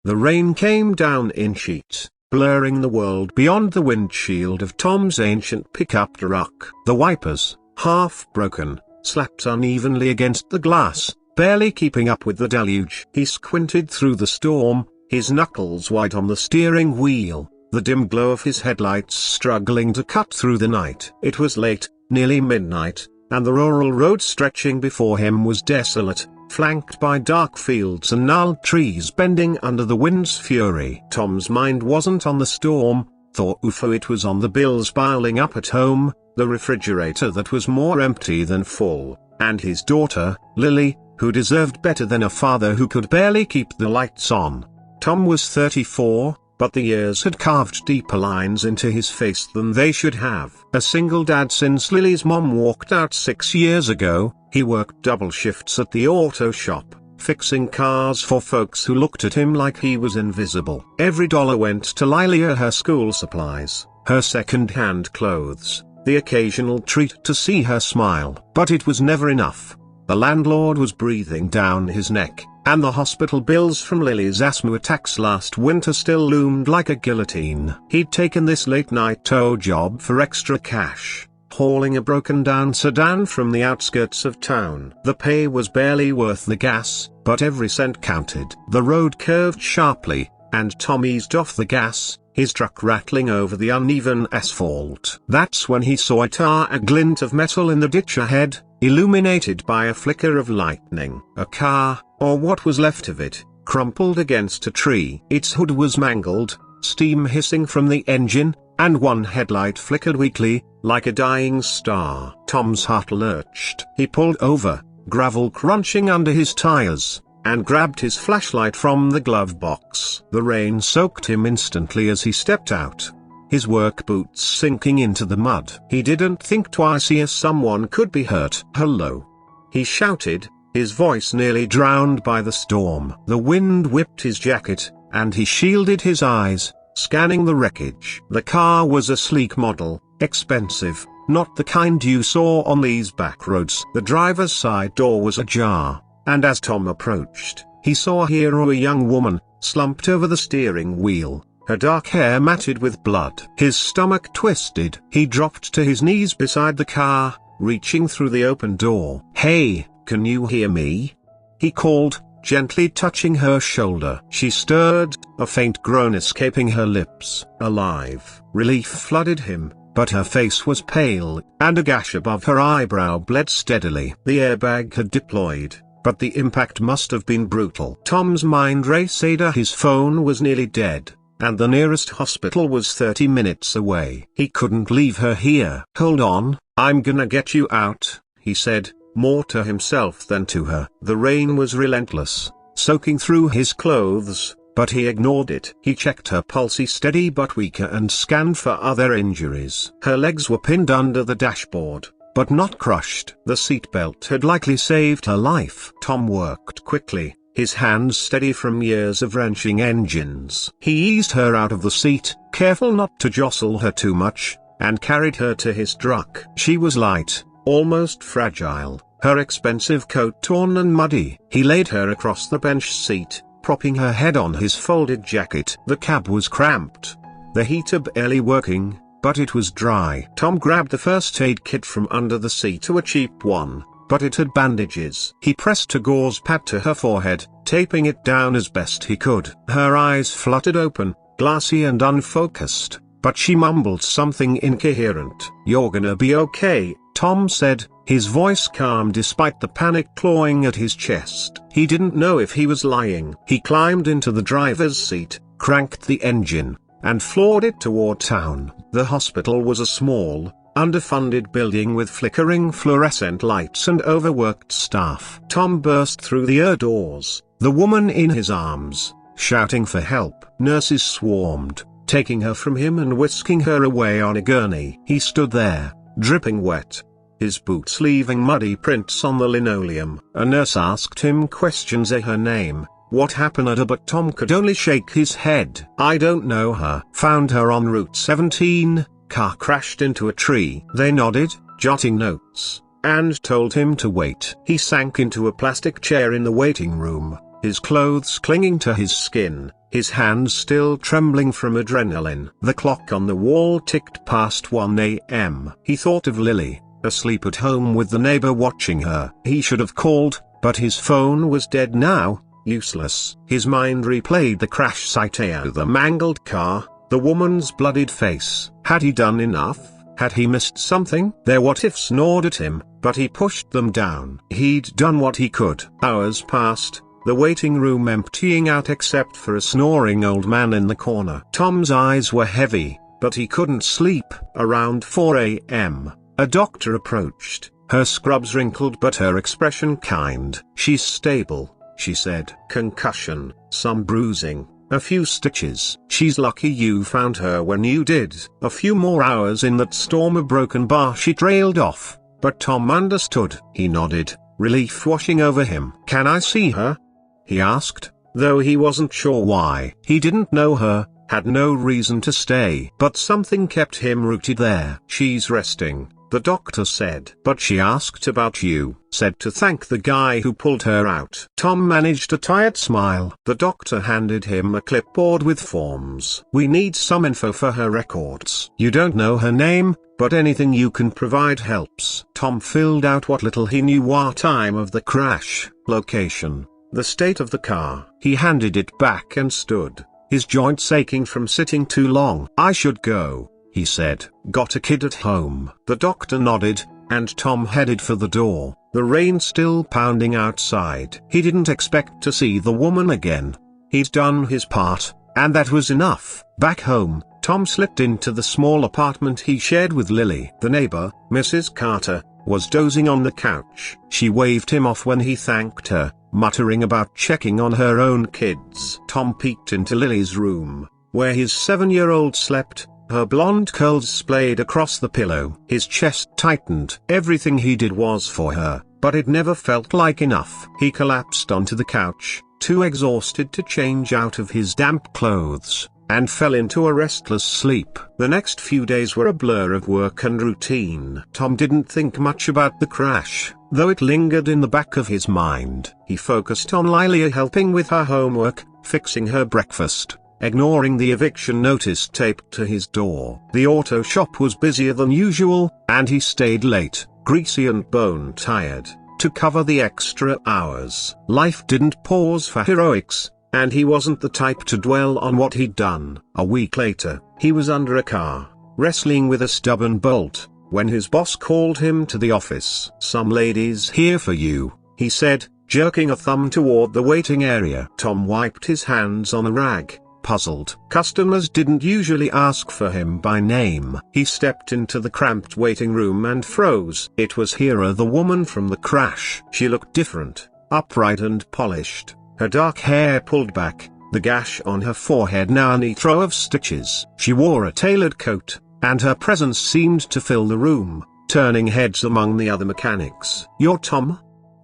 The rain came down in sheets, blurring the world beyond the windshield of Tom's ancient pickup truck. The wipers, half broken, slapped unevenly against the glass, barely keeping up with the deluge. He squinted through the storm, his knuckles white on the steering wheel, the dim glow of his headlights struggling to cut through the night. It was late, nearly midnight, and the rural road stretching before him was desolate, flanked by dark fields and gnarled trees bending under the wind's fury. Tom's mind wasn't on the storm, it was on the bills piling up at home, the refrigerator that was more empty than full, and his daughter, Lily, who deserved better than a father who could barely keep the lights on. Tom was 34, but the years had carved deeper lines into his face than they should have. A single dad since Lily's mom walked out 6 years ago, he worked double shifts at the auto shop, fixing cars for folks who looked at him like he was invisible. Every dollar went to Lilia, her school supplies, her second-hand clothes, the occasional treat to see her smile. But it was never enough. The landlord was breathing down his neck, and the hospital bills from Lily's asthma attacks last winter still loomed like a guillotine. He'd taken this late-night tow job for extra cash, hauling a broken-down sedan from the outskirts of town. The pay was barely worth the gas, but every cent counted. The road curved sharply, and Tom eased off the gas, his truck rattling over the uneven asphalt. That's when he saw a glint of metal in the ditch ahead, illuminated by a flicker of lightning. A car, or what was left of it, crumpled against a tree. Its hood was mangled, steam hissing from the engine, and one headlight flickered weakly, like a dying star. Tom's heart lurched. He pulled over, gravel crunching under his tires, and grabbed his flashlight from the glove box. The rain soaked him instantly as he stepped out, his work boots sinking into the mud. He didn't think twice as someone could be hurt. "Hello," he shouted, his voice nearly drowned by the storm. The wind whipped his jacket, and he shielded his eyes, scanning the wreckage. The car was a sleek model, expensive, not the kind you saw on these back roads. The driver's side door was ajar, and as Tom approached, he saw a young woman, slumped over the steering wheel, her dark hair matted with blood. His stomach twisted. He dropped to his knees beside the car, reaching through the open door. "Hey, can you hear me?" he called, gently touching her shoulder. She stirred, a faint groan escaping her lips. Alive. Relief flooded him, but her face was pale, and a gash above her eyebrow bled steadily. The airbag had deployed, but the impact must have been brutal. Tom's mind raced. His phone was nearly dead, and the nearest hospital was 30 minutes away. He couldn't leave her here. "Hold on, I'm gonna get you out," he said, more to himself than to her. The rain was relentless, soaking through his clothes, but he ignored it. He checked her pulse, steady but weaker, and scanned for other injuries. Her legs were pinned under the dashboard, but not crushed. The seatbelt had likely saved her life. Tom worked quickly, his hands steady from years of wrenching engines. He eased her out of the seat, careful not to jostle her too much, and carried her to his truck. She was light, almost fragile, her expensive coat torn and muddy. He laid her across the bench seat, propping her head on his folded jacket. The cab was cramped, the heater barely working, but it was dry. Tom grabbed the first aid kit from under the seat, a cheap one, but it had bandages. He pressed a gauze pad to her forehead, taping it down as best he could. Her eyes fluttered open, glassy and unfocused, but she mumbled something incoherent. "You're gonna be okay," Tom said, his voice calm despite the panic clawing at his chest. He didn't know if he was lying. He climbed into the driver's seat, cranked the engine, and floored it toward town. The hospital was a small, underfunded building with flickering fluorescent lights and overworked staff. Tom burst through the doors, the woman in his arms, shouting for help. Nurses swarmed, taking her from him and whisking her away on a gurney. He stood there, dripping wet, his boots leaving muddy prints on the linoleum. A nurse asked him questions, her name, what happened to her, but Tom could only shake his head. "I don't know her. Found her on Route 17, car crashed into a tree." They nodded, jotting notes, and told him to wait. He sank into a plastic chair in the waiting room, his clothes clinging to his skin, his hands still trembling from adrenaline. The clock on the wall ticked past 1 a.m. He thought of Lily, asleep at home with the neighbor watching her. He should have called, but his phone was dead now, useless. His mind replayed the crash site, the mangled car, the woman's bloodied face. Had he done enough? Had he missed something? Their what-ifs gnawed at him, but he pushed them down. He'd done what he could. Hours passed, the waiting room emptying out except for a snoring old man in the corner. Tom's eyes were heavy, but he couldn't sleep. Around 4 a.m., a doctor approached, her scrubs wrinkled but her expression kind. "She's stable," she said. "Concussion, some bruising, a few stitches. She's lucky you found her when you did." A few more hours in that storm of broken bar she trailed off, but Tom understood. He nodded, relief washing over him. "Can I see her?" he asked, though he wasn't sure why. He didn't know her, had no reason to stay. But something kept him rooted there. "She's resting," the doctor said. "But she asked about you, said to thank the guy who pulled her out." Tom managed a tired smile. The doctor handed him a clipboard with forms. "We need some info for her records. You don't know her name, but anything you can provide helps." Tom filled out what little he knew: time of the crash, location, the state of the car. He handed it back and stood, his joints aching from sitting too long. "I should go," he said. "Got a kid at home." The doctor nodded, and Tom headed for the door, the rain still pounding outside. He didn't expect to see the woman again. He'd done his part, and that was enough. Back home, Tom slipped into the small apartment he shared with Lily. The neighbor, Mrs. Carter, was dozing on the couch. She waved him off when he thanked her, muttering about checking on her own kids. Tom peeked into Lily's room, where his 7-year-old slept, her blonde curls splayed across the pillow. His chest tightened. Everything he did was for her, but it never felt like enough. He collapsed onto the couch, too exhausted to change out of his damp clothes, and fell into a restless sleep. The next few days were a blur of work and routine. Tom didn't think much about the crash, though it lingered in the back of his mind. He focused on Lilia helping with her homework, fixing her breakfast, ignoring the eviction notice taped to his door. The auto shop was busier than usual, and he stayed late, greasy and bone-tired, to cover the extra hours. Life didn't pause for heroics, and he wasn't the type to dwell on what he'd done. A week later, he was under a car, wrestling with a stubborn bolt, when his boss called him to the office. "Some ladies here for you," he said, jerking a thumb toward the waiting area. Tom wiped his hands on a rag, puzzled. Customers didn't usually ask for him by name. He stepped into the cramped waiting room and froze. It was Hera, the woman from the crash. She looked different, upright and polished, her dark hair pulled back, the gash on her forehead now a neat row of stitches. She wore a tailored coat, and her presence seemed to fill the room, turning heads among the other mechanics. "You're Tom?"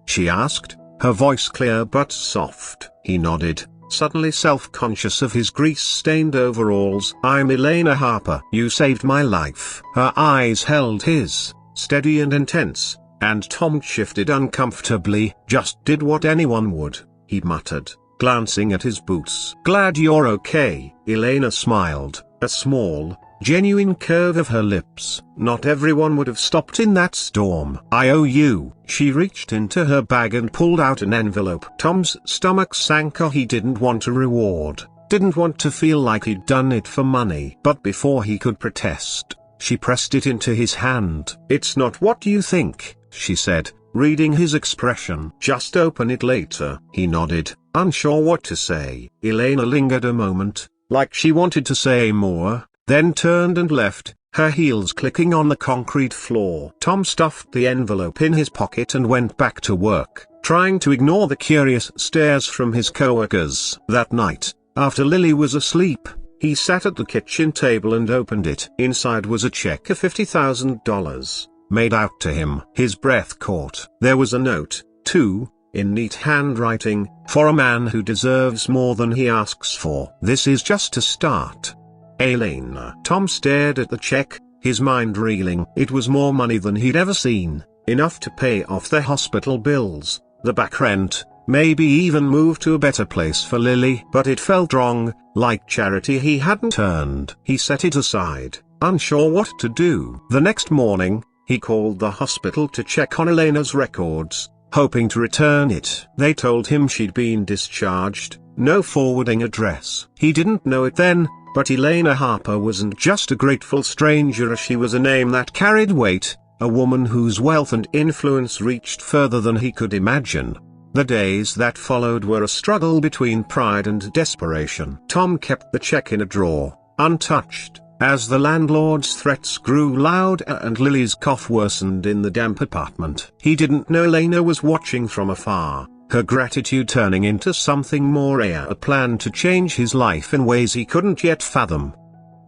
she asked, her voice clear but soft. He nodded, suddenly self-conscious of his grease-stained overalls. "I'm Elena Harper. You saved my life." Her eyes held his, steady and intense, and Tom shifted uncomfortably. "Just did what anyone would," he muttered, glancing at his boots. "Glad you're okay." Elena smiled, a small, genuine curve of her lips. "Not everyone would have stopped in that storm. I owe you." She reached into her bag and pulled out an envelope. Tom's stomach sank. He didn't want a reward, didn't want to feel like he'd done it for money. But before he could protest, she pressed it into his hand. "It's not what you think," she said, reading his expression. "Just open it later." He nodded, unsure what to say. Elena lingered a moment, like she wanted to say more, then turned and left, her heels clicking on the concrete floor. Tom stuffed the envelope in his pocket and went back to work, trying to ignore the curious stares from his coworkers. That night, after Lily was asleep, he sat at the kitchen table and opened it. Inside was a check of $50,000, made out to him. His breath caught. There was a note, too, in neat handwriting, "For a man who deserves more than he asks for. This is just a start. Elena." Tom stared at the check, his mind reeling. It was more money than he'd ever seen, enough to pay off the hospital bills, the back rent, maybe even move to a better place for Lily. But it felt wrong, like charity he hadn't earned. He set it aside, unsure what to do. The next morning, he called the hospital to check on Elena's records, hoping to return it. They told him she'd been discharged, no forwarding address. He didn't know it then, but Elena Harper wasn't just a grateful stranger, she was a name that carried weight, a woman whose wealth and influence reached further than he could imagine. The days that followed were a struggle between pride and desperation. Tom kept the check in a drawer, untouched, as the landlord's threats grew louder and Lily's cough worsened in the damp apartment. He didn't know Elena was watching from afar, her gratitude turning into something more, a plan to change his life in ways he couldn't yet fathom.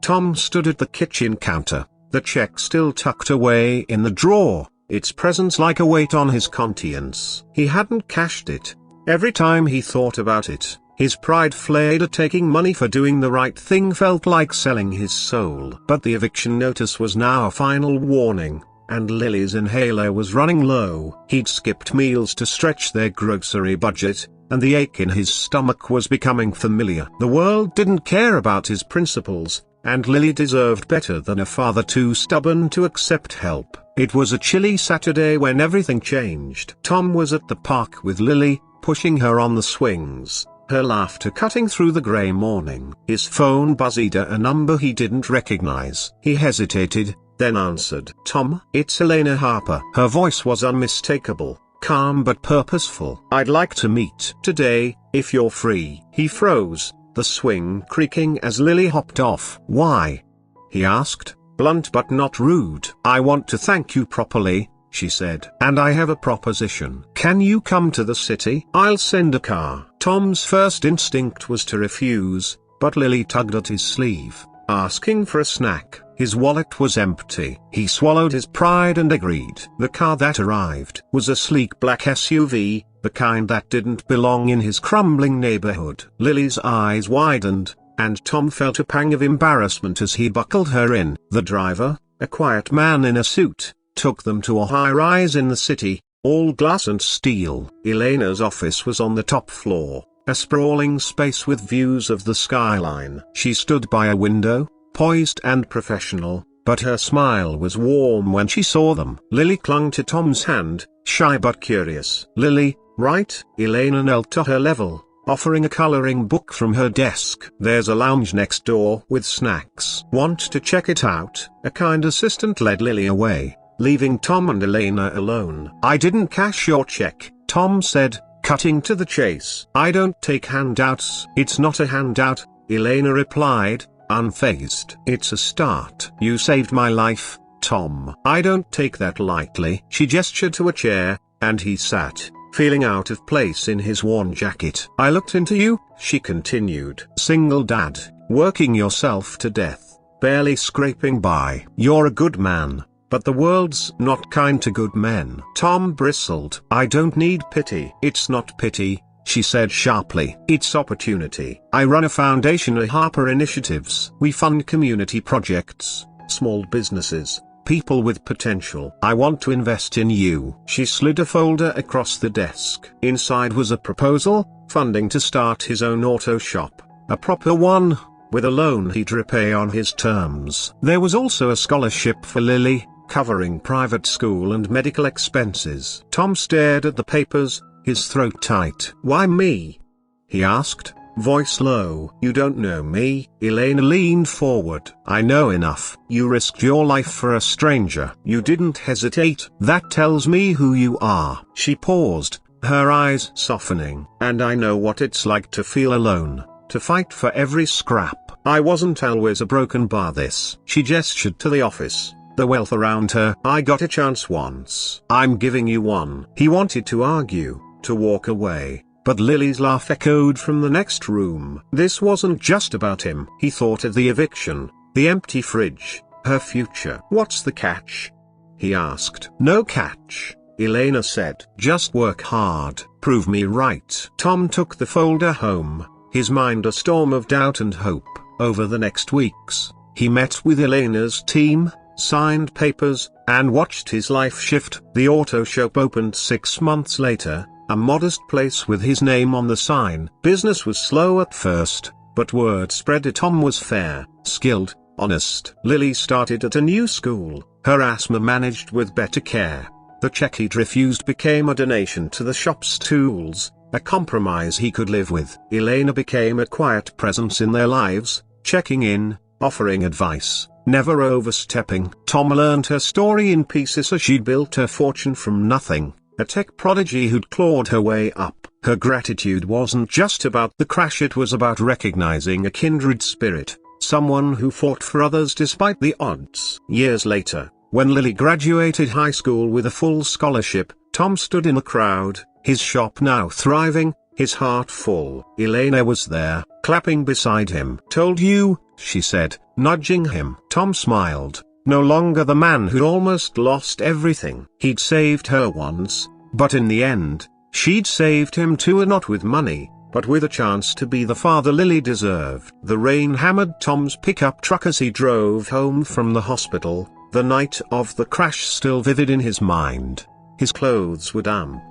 Tom stood at the kitchen counter, the check still tucked away in the drawer, its presence like a weight on his conscience. He hadn't cashed it. Every time he thought about it, his pride flared. Taking money for doing the right thing felt like selling his soul. But the eviction notice was now a final warning, and Lily's inhaler was running low. He'd skipped meals to stretch their grocery budget, and the ache in his stomach was becoming familiar. The world didn't care about his principles, and Lily deserved better than a father too stubborn to accept help. It was a chilly Saturday when everything changed. Tom was at the park with Lily, pushing her on the swings, her laughter cutting through the grey morning. His phone buzzed, a number he didn't recognize. He hesitated, then answered. "Tom, it's Elena Harper." Her voice was unmistakable, calm but purposeful. "I'd like to meet today, if you're free." He froze, the swing creaking as Lily hopped off. "Why?" he asked, blunt but not rude. "I want to thank you properly," she said. "And I have a proposition. Can you come to the city? I'll send a car." Tom's first instinct was to refuse, but Lily tugged at his sleeve, asking for a snack. His wallet was empty. He swallowed his pride and agreed. The car that arrived was a sleek black SUV, the kind that didn't belong in his crumbling neighborhood. Lily's eyes widened, and Tom felt a pang of embarrassment as he buckled her in. The driver, a quiet man in a suit, took them to a high-rise in the city, all glass and steel. Elena's office was on the top floor, a sprawling space with views of the skyline. She stood by a window, poised and professional, but her smile was warm when she saw them. Lily clung to Tom's hand, shy but curious. "Lily, right?" Elena knelt to her level, offering a coloring book from her desk. "There's a lounge next door with snacks. Want to check it out?" A kind assistant led Lily away, leaving Tom and Elena alone. "I didn't cash your check," Tom said, cutting to the chase. "I don't take handouts." "It's not a handout," Elena replied, unfazed. "It's a start." "You saved my life, Tom. I don't take that lightly." She gestured to a chair, and he sat, feeling out of place in his worn jacket. "I looked into you," she continued. "Single dad, working yourself to death, barely scraping by. You're a good man, but the world's not kind to good men." Tom bristled. "I don't need pity." "It's not pity," she said sharply. "It's opportunity. I run a foundation, a Harper Initiatives. We fund community projects, small businesses, people with potential. I want to invest in you." She slid a folder across the desk. Inside was a proposal, funding to start his own auto shop, a proper one, with a loan he'd repay on his terms. There was also a scholarship for Lily, covering private school and medical expenses. Tom stared at the papers, his throat tight. "Why me?" he asked, voice low. "You don't know me." Elena leaned forward. "I know enough. You risked your life for a stranger. You didn't hesitate. That tells me who you are." She paused, her eyes softening. "And I know what it's like to feel alone, to fight for every scrap. I wasn't always a broken bar this." She gestured to the office, the wealth around her. "I got a chance once. I'm giving you one." He wanted to argue, to walk away, but Lily's laugh echoed from the next room. This wasn't just about him. He thought of the eviction, the empty fridge, her future. "What's the catch?" he asked. "No catch," Elena said. "Just work hard, prove me right." Tom took the folder home, his mind a storm of doubt and hope. Over the next weeks, he met with Elena's team, signed papers, and watched his life shift. The auto shop opened 6 months later, a modest place with his name on the sign. Business was slow at first, but word spread that Tom was fair, skilled, honest. Lily started at a new school, her asthma managed with better care. The check he'd refused became a donation to the shop's tools, a compromise he could live with. Elena became a quiet presence in their lives, checking in, offering advice, never overstepping. Tom learned her story in pieces as she'd built her fortune from nothing, a tech prodigy who'd clawed her way up. Her gratitude wasn't just about the crash, it was about recognizing a kindred spirit, someone who fought for others despite the odds. Years later, when Lily graduated high school with a full scholarship, Tom stood in a crowd, his shop now thriving, his heart full. Elena was there, clapping beside him. "Told you," she said, nudging him. Tom smiled, no longer the man who'd almost lost everything. He'd saved her once, but in the end, she'd saved him too, not with money, but with a chance to be the father Lily deserved. The rain hammered Tom's pickup truck as he drove home from the hospital, the night of the crash still vivid in his mind. His clothes were damp,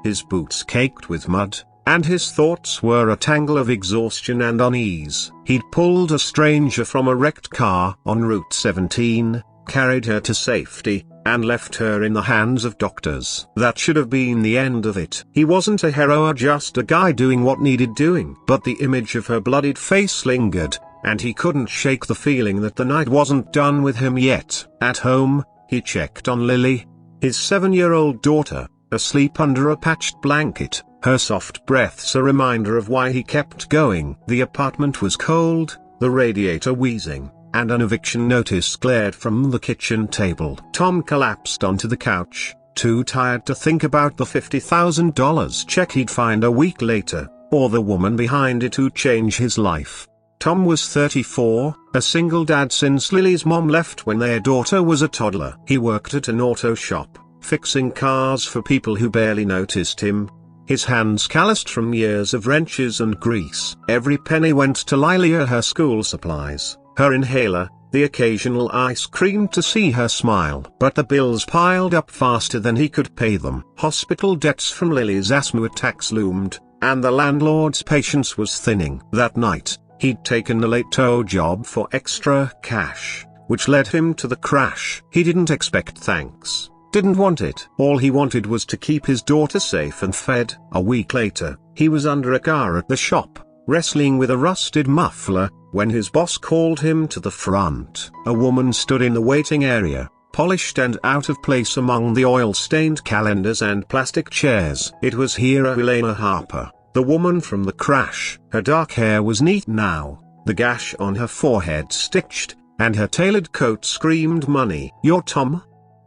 his boots caked with mud, and his thoughts were a tangle of exhaustion and unease. He'd pulled a stranger from a wrecked car on Route 17, carried her to safety, and left her in the hands of doctors. That should have been the end of it. He wasn't a hero or just a guy doing what needed doing. But the image of her bloodied face lingered, and he couldn't shake the feeling that the night wasn't done with him yet. At home, he checked on Lily, his 7-year-old daughter, asleep under a patched blanket, her soft breaths a reminder of why he kept going. The apartment was cold, the radiator wheezing, and an eviction notice glared from the kitchen table. Tom collapsed onto the couch, too tired to think about the $50,000 check he'd find a week later, or the woman behind it who'd change his life. Tom was 34, a single dad since Lily's mom left when their daughter was a toddler. He worked at an auto shop, fixing cars for people who barely noticed him, his hands calloused from years of wrenches and grease. Every penny went to Lilia, her school supplies, her inhaler, the occasional ice cream to see her smile. But the bills piled up faster than he could pay them. Hospital debts from Lily's asthma attacks loomed, and the landlord's patience was thinning. That night, he'd taken a late tow job for extra cash, which led him to the crash. He didn't expect thanks, didn't want it. All he wanted was to keep his daughter safe and fed. A week later, he was under a car at the shop, wrestling with a rusted muffler, when his boss called him to the front. A woman stood in the waiting area, polished and out of place among the oil-stained calendars and plastic chairs. It was Elena Harper, the woman from the crash. Her dark hair was neat now, the gash on her forehead stitched, and her tailored coat screamed money. "You're Tom?"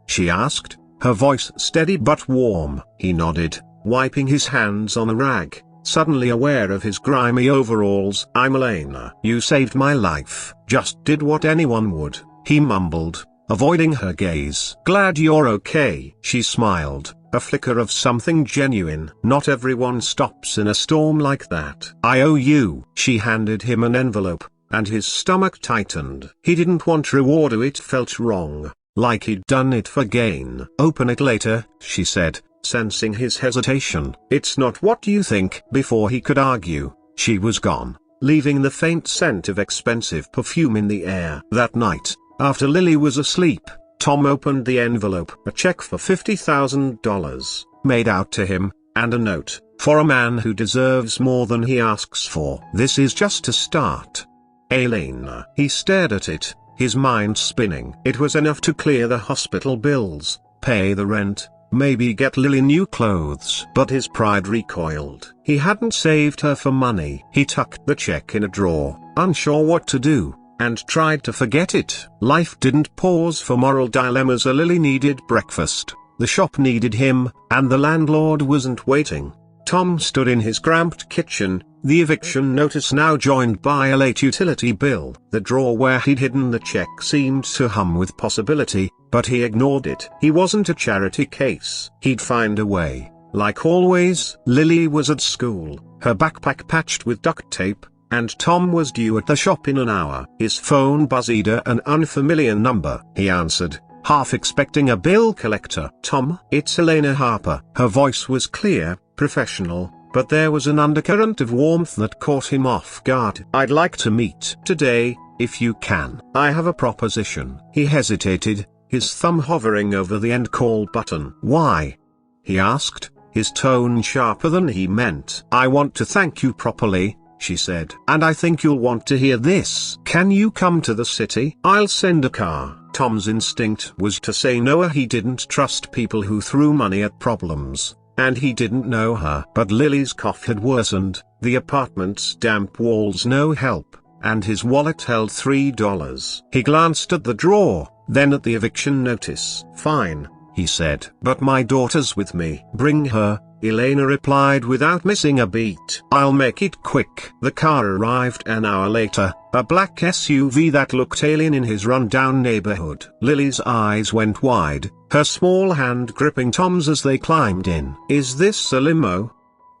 she asked, her voice steady but warm. He nodded, wiping his hands on a rag, suddenly aware of his grimy overalls. "I'm Elena. You saved my life." "Just did what anyone would," he mumbled, avoiding her gaze. "Glad you're okay." She smiled, a flicker of something genuine. "Not everyone stops in a storm like that." "I owe you." She handed him an envelope, and his stomach tightened. He didn't want reward, it felt wrong, like he'd done it for gain. "Open it later," she said, sensing his hesitation. "It's not what you think." Before he could argue, she was gone, leaving the faint scent of expensive perfume in the air. That night, after Lily was asleep, Tom opened the envelope. A check for $50,000, made out to him, and a note, "For a man who deserves more than he asks for. This is just a start. Elena." He stared at it, his mind spinning. It was enough to clear the hospital bills, pay the rent, maybe get Lily new clothes. But his pride recoiled. He hadn't saved her for money. He tucked the check in a drawer, unsure what to do, and tried to forget it. Life didn't pause for moral dilemmas. Lily needed breakfast, the shop needed him, and the landlord wasn't waiting. Tom stood in his cramped kitchen, the eviction notice now joined by a late utility bill. The drawer where he'd hidden the check seemed to hum with possibility, but he ignored it. He wasn't a charity case. He'd find a way. Like always, Lily was at school, her backpack patched with duct tape, and Tom was due at the shop in an hour. His phone buzzed, an unfamiliar number. He answered, half expecting a bill collector. "Tom, it's Elena Harper." Her voice was clear, professional, but there was an undercurrent of warmth that caught him off guard. "I'd like to meet today, if you can. I have a proposition." He hesitated, his thumb hovering over the end call button. "Why?" he asked, his tone sharper than he meant. "I want to thank you properly," she said. "And I think you'll want to hear this. Can you come to the city? I'll send a car." Tom's instinct was to say no. He didn't trust people who threw money at problems, and he didn't know her. But Lily's cough had worsened, the apartment's damp walls no help, and his wallet held $3. He glanced at the drawer, then at the eviction notice. "Fine," he said. "But my daughter's with me." "Bring her," Elena replied without missing a beat. "I'll make it quick." The car arrived an hour later, a black SUV that looked alien in his run-down neighborhood. Lily's eyes went wide, her small hand gripping Tom's as they climbed in. "Is this a limo?"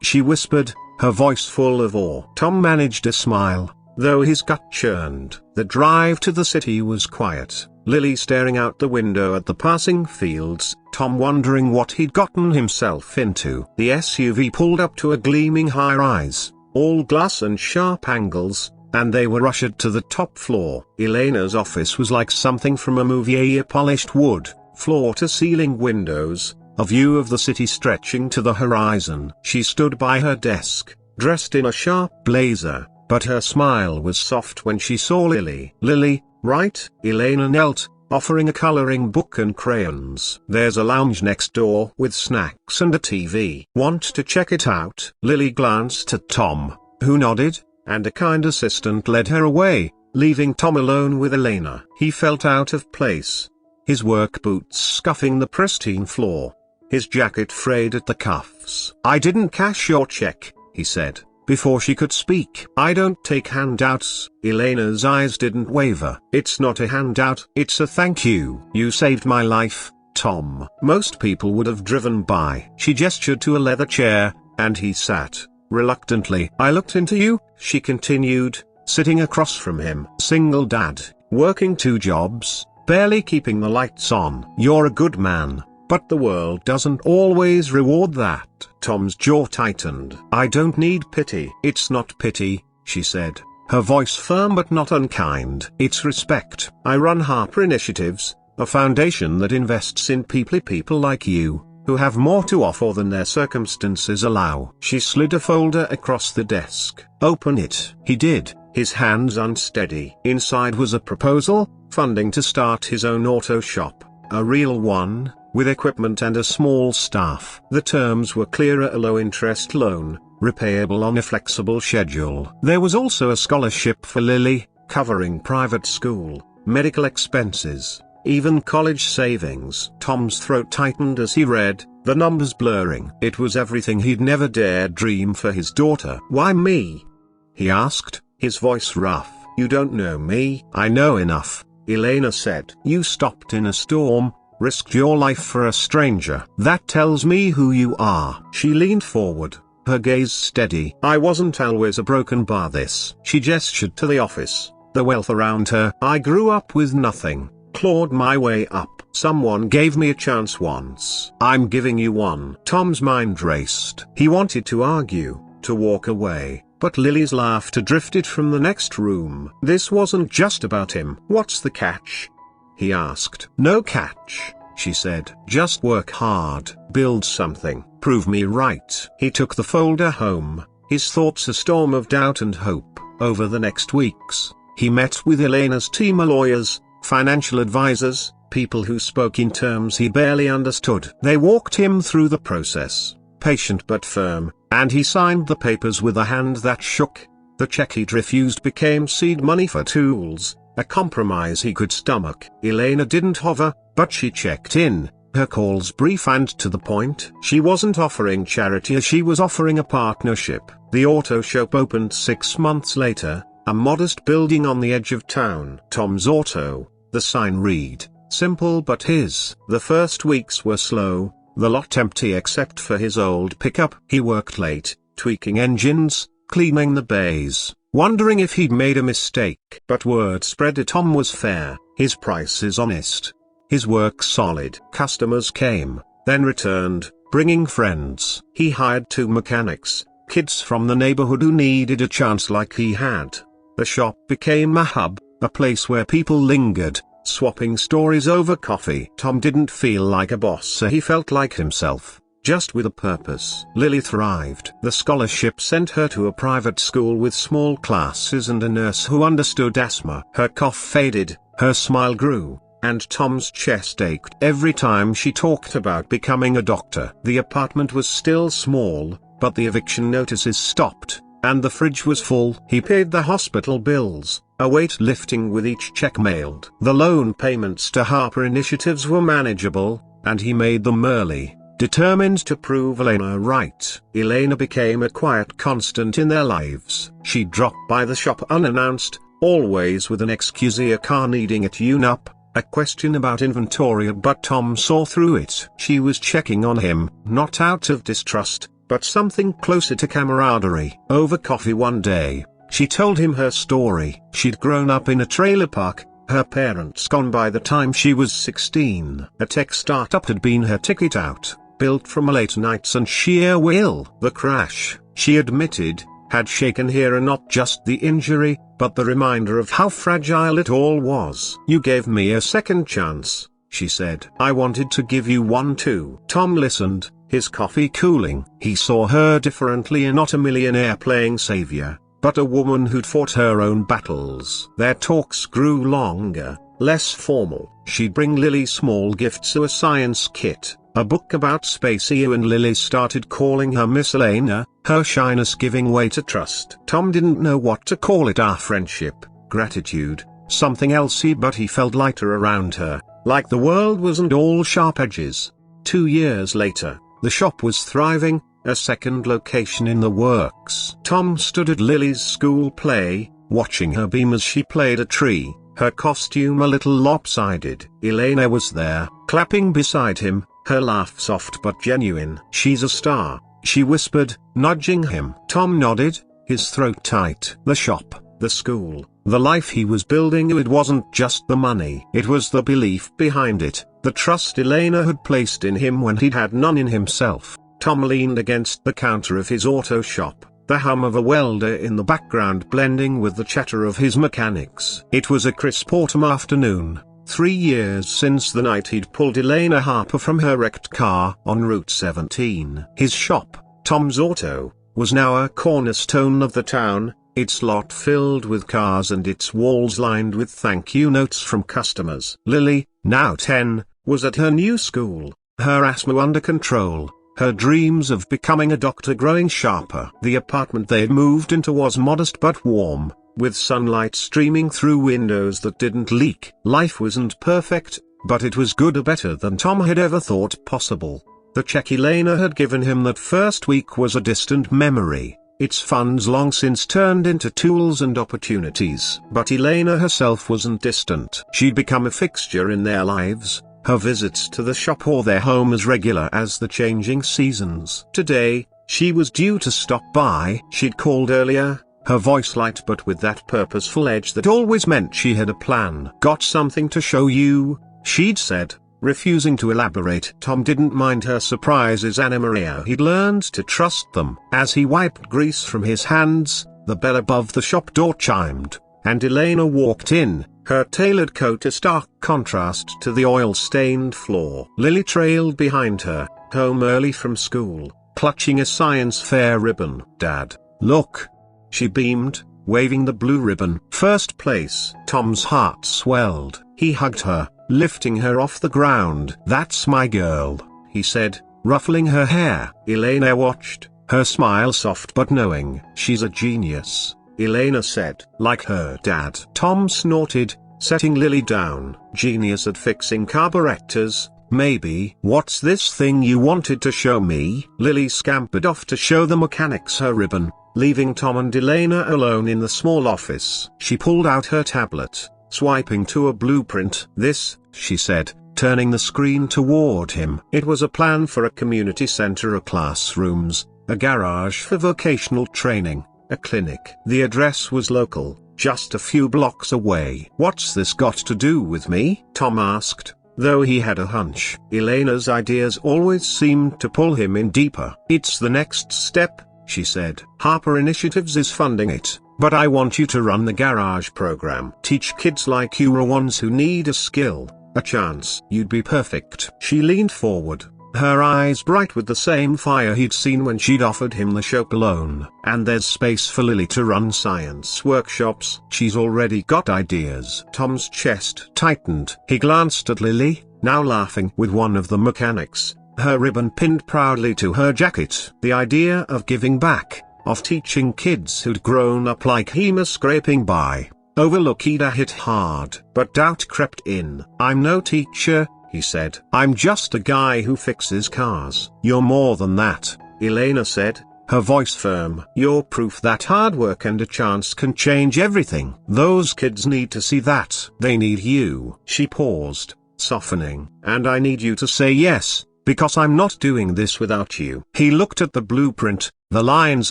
she whispered, her voice full of awe. Tom managed a smile, though his gut churned. The drive to the city was quiet, Lily staring out the window at the passing fields, Tom wondering what he'd gotten himself into. The SUV pulled up to a gleaming high-rise, all glass and sharp angles, and they were ushered to the top floor. Elena's office was like something from a movie. Polished wood, floor-to-ceiling windows, a view of the city stretching to the horizon. She stood by her desk, dressed in a sharp blazer, but her smile was soft when she saw Lily. "Lily, right?" Elena knelt, offering a coloring book and crayons. "There's a lounge next door with snacks and a TV. Want to check it out?" Lily glanced at Tom, who nodded, and a kind assistant led her away, leaving Tom alone with Elena. He felt out of place, his work boots scuffing the pristine floor, his jacket frayed at the cuffs. "I didn't cash your check," he said, before she could speak. "I don't take handouts." Elena's eyes didn't waver. "It's not a handout, it's a thank you. You saved my life, Tom." Most people would have driven by. She gestured to a leather chair, and he sat, reluctantly. "I looked into you," she continued, sitting across from him. "Single dad, working 2 jobs, barely keeping the lights on. You're a good man, but the world doesn't always reward that." Tom's jaw tightened. "I don't need pity." "It's not pity," she said, her voice firm but not unkind. "It's respect. I run Harper Initiatives, a foundation that invests in people like you, who have more to offer than their circumstances allow." She slid a folder across the desk. "Open it." He did, his hands unsteady. Inside was a proposal, funding to start his own auto shop, a real one, with equipment and a small staff. The terms were clear: a low-interest loan, repayable on a flexible schedule. There was also a scholarship for Lily, covering private school, medical expenses, even college savings. Tom's throat tightened as he read, the numbers blurring. It was everything he'd never dared dream for his daughter. "Why me?" he asked, his voice rough. "You don't know me." "I know enough," Elena said. "You stopped in a storm, risked your life for a stranger. That tells me who you are." She leaned forward, her gaze steady. "I wasn't always a broken bar this." She gestured to the office, the wealth around her. "I grew up with nothing, clawed my way up. Someone gave me a chance once. I'm giving you one." Tom's mind raced. He wanted to argue, to walk away, but Lily's laughter drifted from the next room. This wasn't just about him. "What's the catch?" he asked. "No catch," she said. "Just work hard, build something, prove me right." He took the folder home, his thoughts a storm of doubt and hope. Over the next weeks, he met with Elena's team of lawyers, financial advisors, people who spoke in terms he barely understood. They walked him through the process, patient but firm, and he signed the papers with a hand that shook. The check he'd refused became seed money for tools, a compromise he could stomach. Elena didn't hover, but she checked in, her calls brief and to the point. She wasn't offering charity, she was offering a partnership. The auto shop opened 6 months later, a modest building on the edge of town. Tom's Auto, the sign read, simple but his. The first weeks were slow, the lot empty except for his old pickup. He worked late, tweaking engines, cleaning the bays, wondering if he'd made a mistake. But word spread that Tom was fair, his prices honest, his work solid. Customers came, then returned, bringing friends. He hired 2 mechanics, kids from the neighborhood who needed a chance like he had. The shop became a hub, a place where people lingered, swapping stories over coffee. Tom didn't feel like a boss, so he felt like himself, just with a purpose. Lily thrived. The scholarship sent her to a private school with small classes and a nurse who understood asthma. Her cough faded, her smile grew, and Tom's chest ached every time she talked about becoming a doctor. The apartment was still small, but the eviction notices stopped, and the fridge was full. He paid the hospital bills, a weight lifting with each check mailed. The loan payments to Harper Initiatives were manageable, and he made them early, determined to prove Elena right. Elena became a quiet constant in their lives. She dropped by the shop unannounced, always with an excuse: a car needing a tune-up, a question about inventory, but Tom saw through it. She was checking on him, not out of distrust, but something closer to camaraderie. Over coffee one day, she told him her story. She'd grown up in a trailer park, her parents gone by the time she was 16. A tech startup had been her ticket out, built from late nights and sheer will. The crash, she admitted, had shaken her, and not just the injury, but the reminder of how fragile it all was. "You gave me a second chance," she said. "I wanted to give you one too." Tom listened, his coffee cooling. He saw her differently, and not a millionaire playing savior, but a woman who'd fought her own battles. Their talks grew longer, less formal. She'd bring Lily small gifts: a science kit, a book about space, and Lily started calling her Miss Elena, her shyness giving way to trust. Tom didn't know what to call it: our friendship, gratitude, something else, but he felt lighter around her, like the world wasn't all sharp edges. 2 years later, the shop was thriving, a second location in the works. Tom stood at Lily's school play, watching her beam as she played a tree, her costume a little lopsided. Elena was there, clapping beside him, her laugh soft but genuine. "She's a star," she whispered, nudging him. Tom nodded, his throat tight. The shop, the school, the life he was building, it wasn't just the money. It was the belief behind it, the trust Elena had placed in him when he'd had none in himself. Tom leaned against the counter of his auto shop, the hum of a welder in the background blending with the chatter of his mechanics. It was a crisp autumn afternoon, 3 years since the night he'd pulled Elena Harper from her wrecked car on Route 17. His shop, Tom's Auto, was now a cornerstone of the town, its lot filled with cars and its walls lined with thank you notes from customers. Lily, now 10, was at her new school, her asthma under control, her dreams of becoming a doctor growing sharper. The apartment they'd moved into was modest but warm, with sunlight streaming through windows that didn't leak. Life wasn't perfect, but it was good, or better than Tom had ever thought possible. The check Elena had given him that first week was a distant memory, its funds long since turned into tools and opportunities. But Elena herself wasn't distant. She'd become a fixture in their lives, her visits to the shop or their home as regular as the changing seasons. Today, she was due to stop by. She'd called earlier, her voice light but with that purposeful edge that always meant she had a plan. "Got something to show you," she'd said, refusing to elaborate. Tom didn't mind her surprises. Anna Maria, he'd learned to trust them. As he wiped grease from his hands, the bell above the shop door chimed, and Elena walked in, her tailored coat a stark contrast to the oil-stained floor. Lily trailed behind her, home early from school, clutching a science fair ribbon. "Dad, look!" she beamed, waving the blue ribbon. "First place." Tom's heart swelled. He hugged her, lifting her off the ground. "That's my girl," he said, ruffling her hair. Elena watched, her smile soft but knowing. "She's a genius," Elena said. "Like her dad." Tom snorted, setting Lily down. "Genius at fixing carburetors, maybe." "What's this thing you wanted to show me?" Lily scampered off to show the mechanics her ribbon, leaving Tom and Elena alone in the small office. She pulled out her tablet, swiping to a blueprint. "This," she said, turning the screen toward him. It was a plan for a community center, a classrooms, a garage for vocational training, a clinic. The address was local, just a few blocks away. "What's this got to do with me?" Tom asked, though he had a hunch. Elena's ideas always seemed to pull him in deeper. "It's the next step," she said. "Harper Initiatives is funding it, but I want you to run the garage program. Teach kids like you are ones who need a skill, a chance. You'd be perfect." She leaned forward, her eyes bright with the same fire he'd seen when she'd offered him the shop loan. "And there's space for Lily to run science workshops. She's already got ideas." Tom's chest tightened. He glanced at Lily, now laughing with one of the mechanics, her ribbon pinned proudly to her jacket. The idea of giving back, of teaching kids who'd grown up like him scraping by, overlook he'd hit hard. But doubt crept in. "I'm no teacher," he said. "I'm just a guy who fixes cars." "You're more than that," Elena said, her voice firm. "You're proof that hard work and a chance can change everything. Those kids need to see that. They need you." She paused, softening. "And I need you to say yes, because I'm not doing this without you." He looked at the blueprint, the lines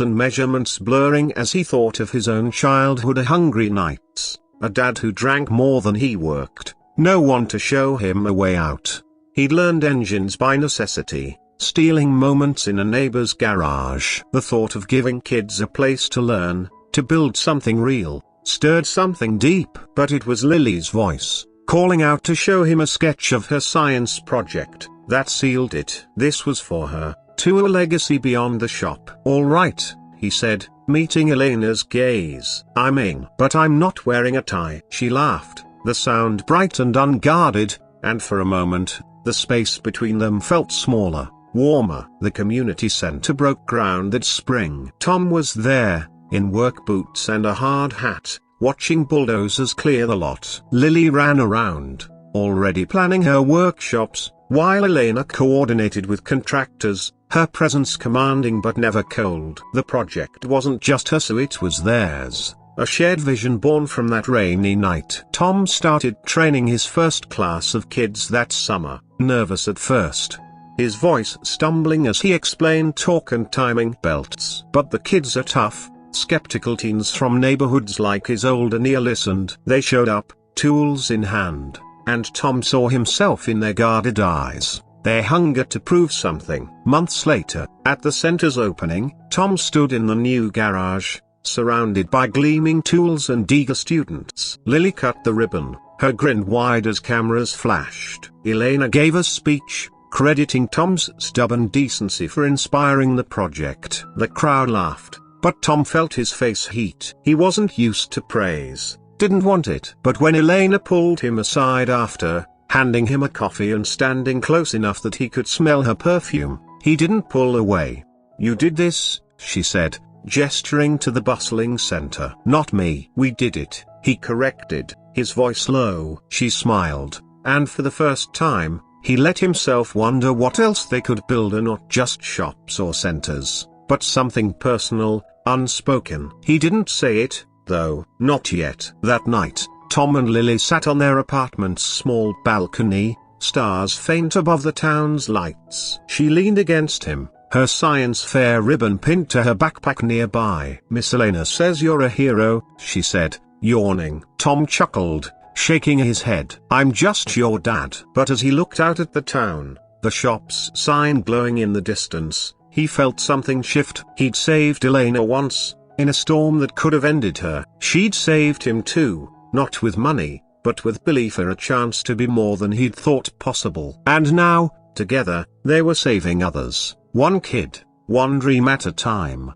and measurements blurring as he thought of his own childhood, hungry nights, a dad who drank more than he worked, no one to show him a way out. He'd learned engines by necessity, stealing moments in a neighbor's garage. The thought of giving kids a place to learn, to build something real, stirred something deep. But it was Lily's voice, calling out to show him a sketch of her science project, that sealed it. This was for her, to a legacy beyond the shop. "All right," he said, meeting Elena's gaze. "I'm in. But I'm not wearing a tie." She laughed, the sound bright and unguarded, and for a moment, the space between them felt smaller, warmer. The community center broke ground that spring. Tom was there, in work boots and a hard hat, watching bulldozers clear the lot. Lily ran around, already planning her workshops, while Elena coordinated with contractors, her presence commanding but never cold. The project wasn't just hers, so it was theirs, a shared vision born from that rainy night. Tom started training his first class of kids that summer, nervous at first, his voice stumbling as he explained torque and timing belts. But the kids are tough, skeptical teens from neighborhoods like his older near listened. They showed up, tools in hand, and Tom saw himself in their guarded eyes, their hunger to prove something. Months later, at the center's opening, Tom stood in the new garage, surrounded by gleaming tools and eager students. Lily cut the ribbon, her grin wide as cameras flashed. Elena gave a speech, crediting Tom's stubborn decency for inspiring the project. The crowd laughed, but Tom felt his face heat. He wasn't used to praise, didn't want it. But when Elena pulled him aside after, handing him a coffee and standing close enough that he could smell her perfume, he didn't pull away. "You did this," she said, gesturing to the bustling center. "Not me." "We did it," he corrected, his voice low. She smiled, and for the first time, he let himself wonder what else they could build, and not just shops or centers, but something personal, unspoken. He didn't say it, though. Not yet. That night, Tom and Lily sat on their apartment's small balcony, stars faint above the town's lights. She leaned against him, her science fair ribbon pinned to her backpack nearby. "Miss Elena says you're a hero," she said, yawning. Tom chuckled, shaking his head. "I'm just your dad." But as he looked out at the town, the shop's sign glowing in the distance, he felt something shift. He'd saved Elena once, in a storm that could have ended her. She'd saved him too, not with money, but with belief for a chance to be more than he'd thought possible. And now, together, they were saving others, one kid, one dream at a time.